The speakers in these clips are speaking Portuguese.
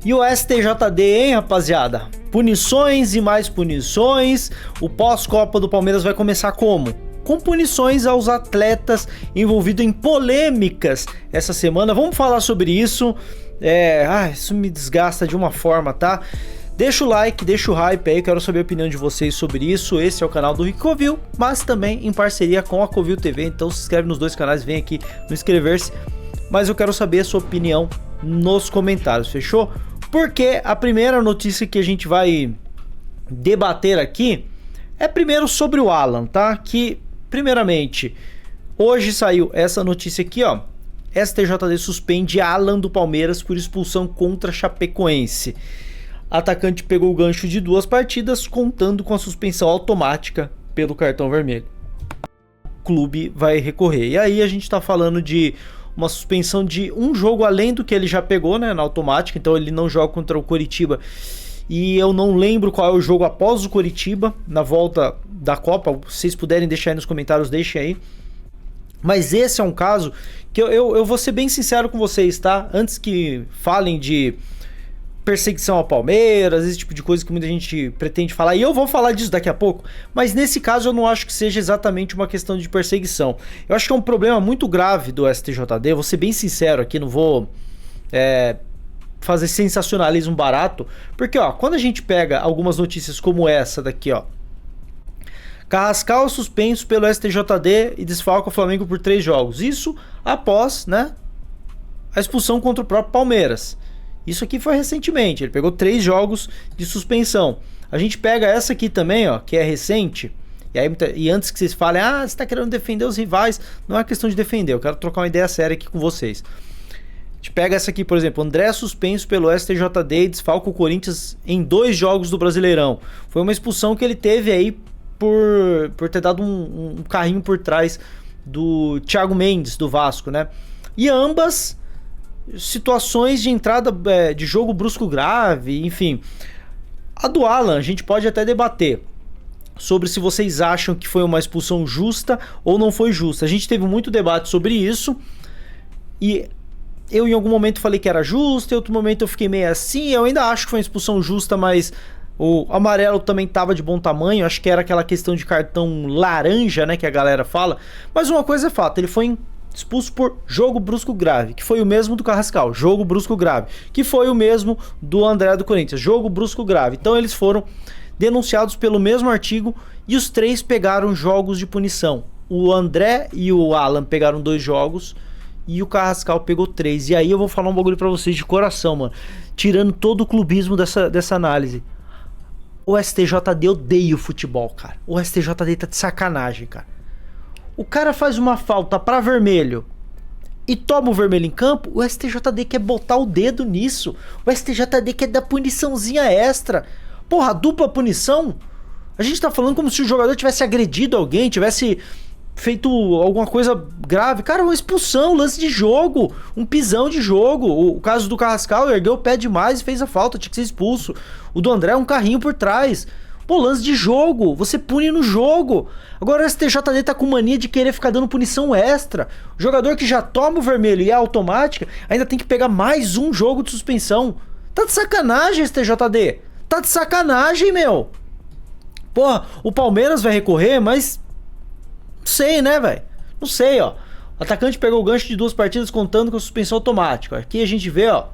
E o STJD, hein, rapaziada? Punições e mais punições. O pós-Copa do Palmeiras vai começar como? Com punições aos atletas envolvidos em polêmicas essa semana. Vamos falar sobre isso. Isso me desgasta de uma forma, tá? Deixa o like, deixa o hype aí, quero saber a opinião de vocês sobre isso. Esse é o canal do Rick Covil, mas também em parceria com a Covil TV. Então se inscreve nos dois canais, vem aqui no inscrever-se. Mas eu quero saber a sua opinião nos comentários, fechou? Porque a primeira notícia que a gente vai debater aqui é primeiro sobre o Alan, tá? Que, primeiramente, hoje saiu essa notícia aqui, ó. STJD suspende Alan do Palmeiras por expulsão contra Chapecoense. Atacante pegou o gancho de 2 partidas, contando com a suspensão automática pelo cartão vermelho. O clube vai recorrer. E aí a gente tá falando de uma suspensão de um jogo além do que ele já pegou, né, na automática. Então ele não joga contra o Coritiba. E eu não lembro qual é o jogo após o Coritiba, na volta da Copa. Se vocês puderem deixar aí nos comentários, deixem aí. Mas esse é um caso que eu vou ser bem sincero com vocês, tá? Antes que falem de perseguição ao Palmeiras, esse tipo de coisa que muita gente pretende falar, e eu vou falar disso daqui a pouco, mas nesse caso eu não acho que seja exatamente uma questão de perseguição. Eu acho que é um problema muito grave do STJD, vou ser bem sincero aqui, não vou fazer sensacionalismo barato, porque ó, quando a gente pega algumas notícias como essa daqui, ó, Carrascal suspenso pelo STJD e desfalca o Flamengo por 3 jogos, isso após, né, a expulsão contra o próprio Palmeiras. Isso aqui foi recentemente, ele pegou 3 jogos de suspensão. A gente pega essa aqui também, ó, que é recente. E antes que vocês falem, você tá querendo defender os rivais, não é questão de defender, eu quero trocar uma ideia séria aqui com vocês. A gente pega essa aqui, por exemplo, André suspenso pelo STJD e desfalca o Corinthians em 2 jogos do Brasileirão. Foi uma expulsão que ele teve aí por ter dado um carrinho por trás do Thiago Mendes, do Vasco, né? E ambas situações de entrada de jogo brusco grave, enfim. A do Alan a gente pode até debater sobre se vocês acham que foi uma expulsão justa ou não foi justa. A gente teve muito debate sobre isso e eu em algum momento falei que era justa, em outro momento eu fiquei meio assim. Eu ainda acho que foi uma expulsão justa, mas o amarelo também estava de bom tamanho. Acho que era aquela questão de cartão laranja, né, que a galera fala. Mas uma coisa é fato, ele foi expulso por jogo brusco grave, que foi o mesmo do Carrascal, jogo brusco grave, que foi o mesmo do André do Corinthians, jogo brusco grave. Então eles foram denunciados pelo mesmo artigo e os 3 pegaram jogos de punição. O André e o Alan pegaram 2 jogos e o Carrascal pegou 3. E aí eu vou falar um bagulho pra vocês de coração, mano, tirando todo o clubismo dessa análise. O STJD odeia o futebol, cara. O STJD tá de sacanagem, cara. O cara faz uma falta pra vermelho e toma o vermelho em campo, o STJD quer botar o dedo nisso. O STJD quer dar puniçãozinha extra. Porra, dupla punição? A gente tá falando como se o jogador tivesse agredido alguém, tivesse feito alguma coisa grave. Cara, uma expulsão, lance de jogo, um pisão de jogo. O caso do Carrascal, ergueu o pé demais e fez a falta, tinha que ser expulso. O do André, um carrinho por trás. Pô, lance de jogo, você pune no jogo. Agora o STJD tá com mania de querer ficar dando punição extra. O jogador que já toma o vermelho e é automática, ainda tem que pegar mais um jogo de suspensão. Tá de sacanagem, STJD. Tá de sacanagem, meu. Porra, o Palmeiras vai recorrer, mas não sei, né, velho? Não sei, ó. O atacante pegou o gancho de 2 partidas contando com a suspensão automática. Aqui a gente vê, ó.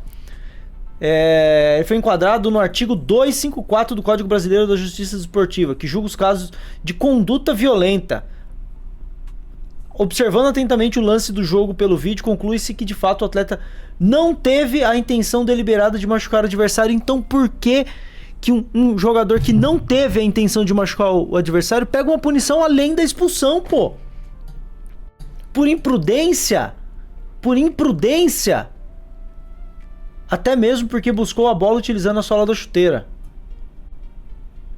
Ele foi enquadrado no artigo 254 do Código Brasileiro da Justiça Desportiva, que julga os casos de conduta violenta. Observando atentamente o lance do jogo pelo vídeo, conclui-se que de fato o atleta não teve a intenção deliberada de machucar o adversário. Então por que um jogador que não teve a intenção de machucar o adversário pega uma punição além da expulsão, pô? Por imprudência? Por imprudência? Até mesmo porque buscou a bola utilizando a sola da chuteira.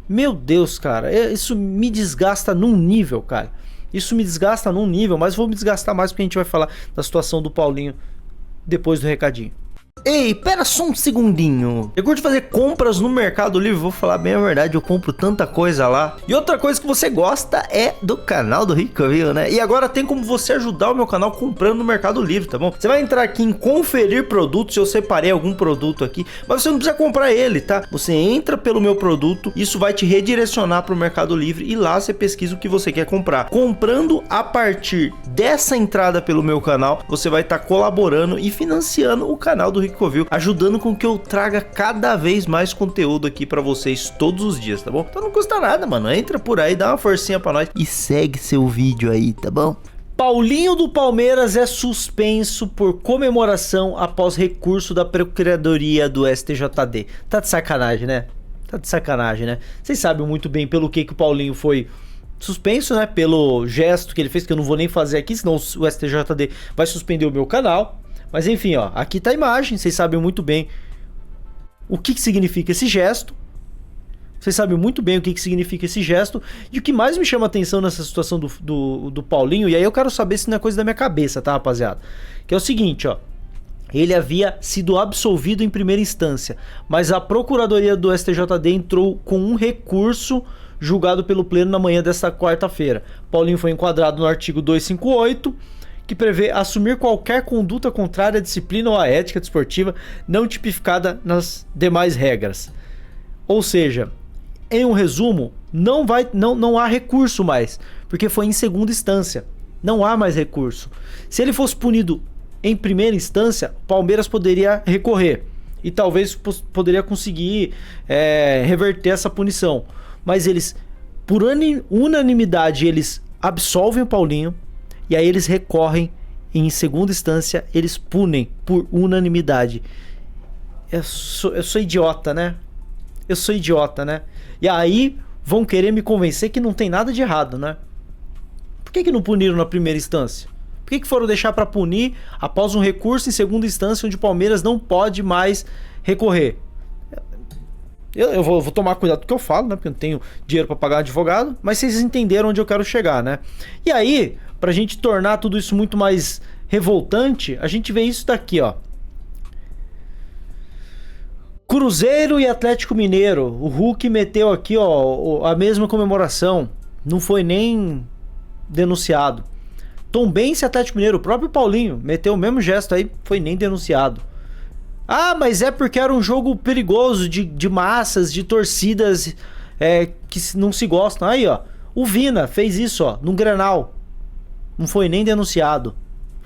Meu Deus, cara, isso me desgasta num nível, cara. Isso me desgasta num nível, mas vou me desgastar mais porque a gente vai falar da situação do Paulinho depois do recadinho. Ei, pera só um segundinho. Eu curto fazer compras no Mercado Livre, vou falar bem a verdade, eu compro tanta coisa lá. E outra coisa que você gosta é do canal do Ricoville, né? E agora tem como você ajudar o meu canal comprando no Mercado Livre, tá bom? Você vai entrar aqui em conferir produtos, eu separei algum produto aqui, mas você não precisa comprar ele, tá? Você entra pelo meu produto, isso vai te redirecionar pro Mercado Livre e lá você pesquisa o que você quer comprar. Comprando a partir dessa entrada pelo meu canal, você vai estar colaborando e financiando o canal do Ricoville, ajudando com que eu traga cada vez mais conteúdo aqui pra vocês todos os dias, tá bom? Então não custa nada, mano. Entra por aí, dá uma forcinha pra nós e segue seu vídeo aí, tá bom? Paulinho do Palmeiras é suspenso por comemoração após recurso da Procuradoria do STJD. Tá de sacanagem, né? Tá de sacanagem, né? Vocês sabem muito bem pelo que o Paulinho foi suspenso, né? Pelo gesto que ele fez, que eu não vou nem fazer aqui, senão o STJD vai suspender o meu canal. Mas enfim, ó, aqui tá a imagem, vocês sabem muito bem o que significa esse gesto. Vocês sabem muito bem o que significa esse gesto. E o que mais me chama a atenção nessa situação do Paulinho, e aí eu quero saber se não é coisa da minha cabeça, tá, rapaziada? Que é o seguinte, ó. Ele havia sido absolvido em primeira instância, mas a Procuradoria do STJD entrou com um recurso julgado pelo Pleno na manhã desta quarta-feira. Paulinho foi enquadrado no artigo 258, que prevê assumir qualquer conduta contrária à disciplina ou à ética desportiva não tipificada nas demais regras. Ou seja, em um resumo, não há recurso mais, porque foi em segunda instância. Não há mais recurso. Se ele fosse punido em primeira instância, o Palmeiras poderia recorrer e talvez poderia conseguir reverter essa punição. Mas eles, por unanimidade, eles absolvem o Paulinho. E aí eles recorrem em segunda instância, eles punem por unanimidade. Eu sou idiota, né? Eu sou idiota, né? E aí vão querer me convencer que não tem nada de errado, né? Por que não puniram na primeira instância? Por que foram deixar para punir após um recurso em segunda instância onde o Palmeiras não pode mais recorrer? Eu vou tomar cuidado com o que eu falo, né? Porque eu não tenho dinheiro para pagar advogado, mas vocês entenderam onde eu quero chegar, né? E aí, pra gente tornar tudo isso muito mais revoltante, a gente vê isso daqui, ó. Cruzeiro e Atlético Mineiro. O Hulk meteu aqui, ó, a mesma comemoração. Não foi nem denunciado. Tombense e Atlético Mineiro. O próprio Paulinho meteu o mesmo gesto aí, foi nem denunciado. Ah, mas é porque era um jogo perigoso de massas, de torcidas que não se gostam. Aí, ó. O Vina fez isso, ó, num Grenal. Não foi nem denunciado.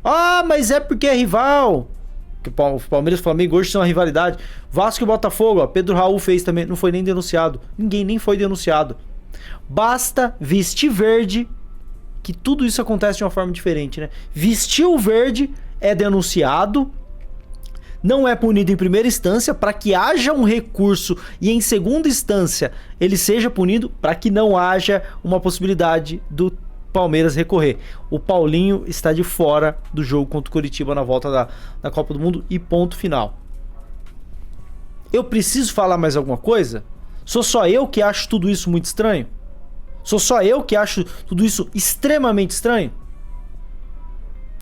Ah, mas é porque é rival. Que o Palmeiras e o Flamengo hoje são uma rivalidade. Vasco e Botafogo, ó, Pedro Raul fez também. Não foi nem denunciado. Ninguém nem foi denunciado. Basta vestir verde, que tudo isso acontece de uma forma diferente, né? Vestiu verde, é denunciado, não é punido em primeira instância, para que haja um recurso e em segunda instância ele seja punido, para que não haja uma possibilidade do Palmeiras recorrer. O Paulinho está de fora do jogo contra o Coritiba na volta da Copa do Mundo e ponto final. Eu preciso falar mais alguma coisa? Sou só eu que acho tudo isso muito estranho? Sou só eu que acho tudo isso extremamente estranho?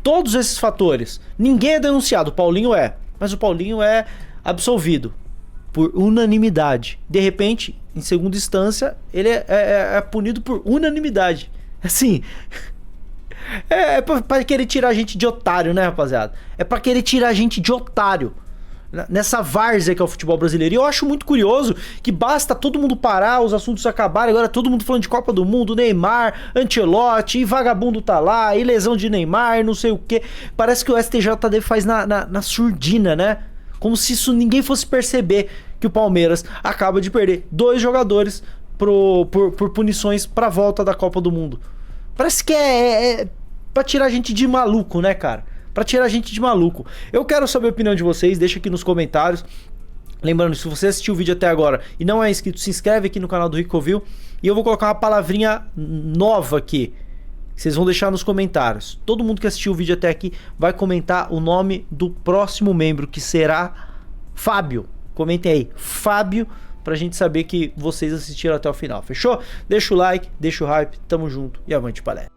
Todos esses fatores. Ninguém é denunciado, o Paulinho é. Mas o Paulinho é absolvido por unanimidade. De repente, em segunda instância, ele é punido por unanimidade. Assim, é pra querer tirar a gente de otário, né, rapaziada? É pra querer tirar a gente de otário nessa várzea que é o futebol brasileiro. E eu acho muito curioso que basta todo mundo parar, os assuntos acabarem, agora todo mundo falando de Copa do Mundo, Neymar, Ancelotti, e vagabundo tá lá, e lesão de Neymar, não sei o que. Parece que o STJD faz na surdina, né? Como se isso ninguém fosse perceber que o Palmeiras acaba de perder 2 jogadores por punições pra volta da Copa do Mundo. Parece que é pra tirar a gente de maluco, né, cara? Pra tirar a gente de maluco. Eu quero saber a opinião de vocês, deixa aqui nos comentários. Lembrando, se você assistiu o vídeo até agora e não é inscrito, se inscreve aqui no canal do Ricoville. E eu vou colocar uma palavrinha nova aqui, que vocês vão deixar nos comentários. Todo mundo que assistiu o vídeo até aqui vai comentar o nome do próximo membro, que será Fábio. Comentem aí, Fábio, pra gente saber que vocês assistiram até o final, fechou? Deixa o like, deixa o hype, tamo junto e avante palestra.